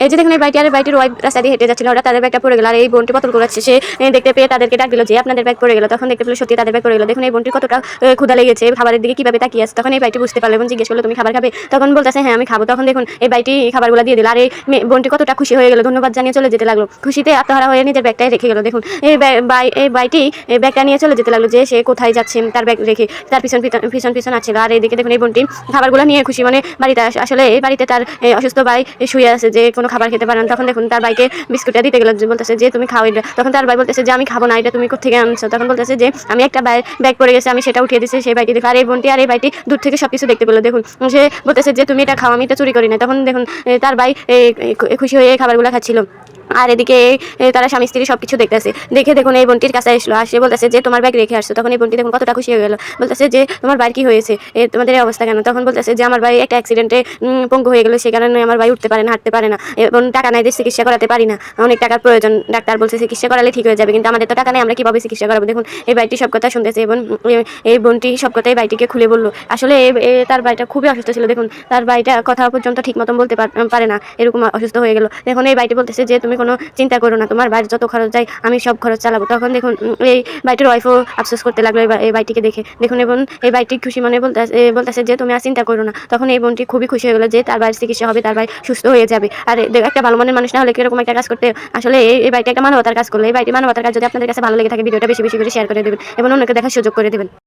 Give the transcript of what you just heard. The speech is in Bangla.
এই যে দেখুন এই বাইটি আর বাইটির ওয়াইফ রাস্তা দিয়ে হেঁটে যাচ্ছিল, ওরা তাদের ব্যাগটা পড়ে গেল। আর এই বোনটি বোতল কুড়াচ্ছে, সে দেখতে পেয়ে তাদেরকে ডাক দিল যে আপনাদের ব্যাগ পড়ে গেল। তখন দেখতে পেল সত্যি তাদের ব্যাগ পড়ে গেল। দেখুন এই বোনটির কতটা ক্ষুধা লেগেছে, খাবারের দিকে কিভাবে তাকিয়ে আছে। তখন এই বাইটি বুঝতে পারলো এবং জিজ্ঞেস করলো তুমি খাবার খাবে? তখন বলতেছে হ্যাঁ আমি খাবো। তখন দেখুন এই বাইটি খাবারগুলো দিয়ে দিল। আর এই বোনটি কতটা খুশি হয়ে গেল, ধন্যবাদ জানিয়ে চলে যেতে লাগলো। খুশিতে আত্মহারা হয়ে নিজের ব্যাগটাই রেখে গেল। দেখুন এই বাইটি ব্যাগটা নিয়ে চলে যেতে লাগলো, যে সে কোথায় যাচ্ছে তার ব্যাগ রেখে তার পিছন পিছন আসছিল। আর এইদিকে দেখুন এই বোনটি খাবারগুলো নিয়ে খুশি মানে বাড়িতে আসলে এই বাড়িতে তার অসুস্থ ভাই শুয়ে আছে, যে কোনো খাবার খেতে পারে না। তখন দেখুন তার ভাইকে বিস্কুটটা দিতে গেল, বলতেছে যে তুমি খাও এটা। তখন তার ভাই বলতেছে যে আমি খাবো না, এটা তুমি কোথেকে আনছো? তখন বলতেছে যে আমি একটা ব্যাগ পড়ে গেছে, আমি সেটা উঠিয়ে দিচ্ছি। সেই বাইটি দেখো, আর এই বোনটি আর এই বাইটি দূর থেকে সবকিছু দেখতে পেলো। দেখুন সে বলতেছে যে তুমি এটা খাও, আমি এটা চুরি করি না। তখন দেখুন তার ভাই খুশি হয়ে খাবারগুলো খাচ্ছিল। আর এদিকে তারা স্বামী স্ত্রী সবকিছু দেখতেছে। দেখে দেখুন এই বোনটির কাছে আসলো, আসে বলতেছে যে তোমার ব্যাগ রেখে আসছো। তখন এই বোনটি দেখুন কতটা খুশি হয়ে গেল, বলতেছে যে তোমার ভাই কি হয়েছে, তোমাদের এই অবস্থা কেন? তখন বলতেছে যে আমার ভাই একটা অ্যাক্সিডেন্টে পঙ্গু হয়ে গেল, সেই কারণে আমার ভাই উঠতে পারে না, হাঁটতে পারে না, এবং টাকা নাই যে চিকিৎসা করাতে পারি না, অনেক টাকার প্রয়োজন। ডাক্তার বলছে চিকিৎসা করালে ঠিক হয়ে যাবে, কিন্তু আমাদের তো টাকা নেই, আমরা কিভাবে চিকিৎসা করাবো? দেখুন এই ভাইটি সব কথা শুনতেছে এবং এই বোনটি সব কথাই ভাইটিকে খুলে বললো। আসলে তার ভাইটা খুবই অসুস্থ ছিল। দেখুন তার ভাইটা কথা পর্যন্ত ঠিক মতন বলতে পারে না, এরকম অসুস্থ হয়ে গেল। দেখুন এই ভাইটি বলতেছে যে তুমি কোনো চিন্তা করো না, তোমার বাড়ির যত খরচ যায় আমি সব খরচ চালাবো। তখন দেখুন এই বাইটির ওয়াইফও আফসোস করতে লাগলো এই বাইটিকে দেখে। দেখুন এবং এই বাইটি খুশি মনে বলতেছে যে তুমি আর চিন্তা করো না। তখন এই বোনটি খুবই খুশি হয়ে গেলো যে তার ভাইয়ের চিকিৎসা হবে, তার ভাই সুস্থ হয়ে যাবে। আর একটা ভালো মনের মানুষ না হলে কিরকম একটা কাজ করতে, আসলে এই বাইটি একটা মানবতার কাজ করলো। এই বাইটি মানবতার কাজ যদি আপনাদের কাছে ভালো লেগে থাকে, ভিডিওটা বেশি বেশি করে শেয়ার করে দেবেন এবং অন্যকে দেখার সুযোগ করে দেবেন।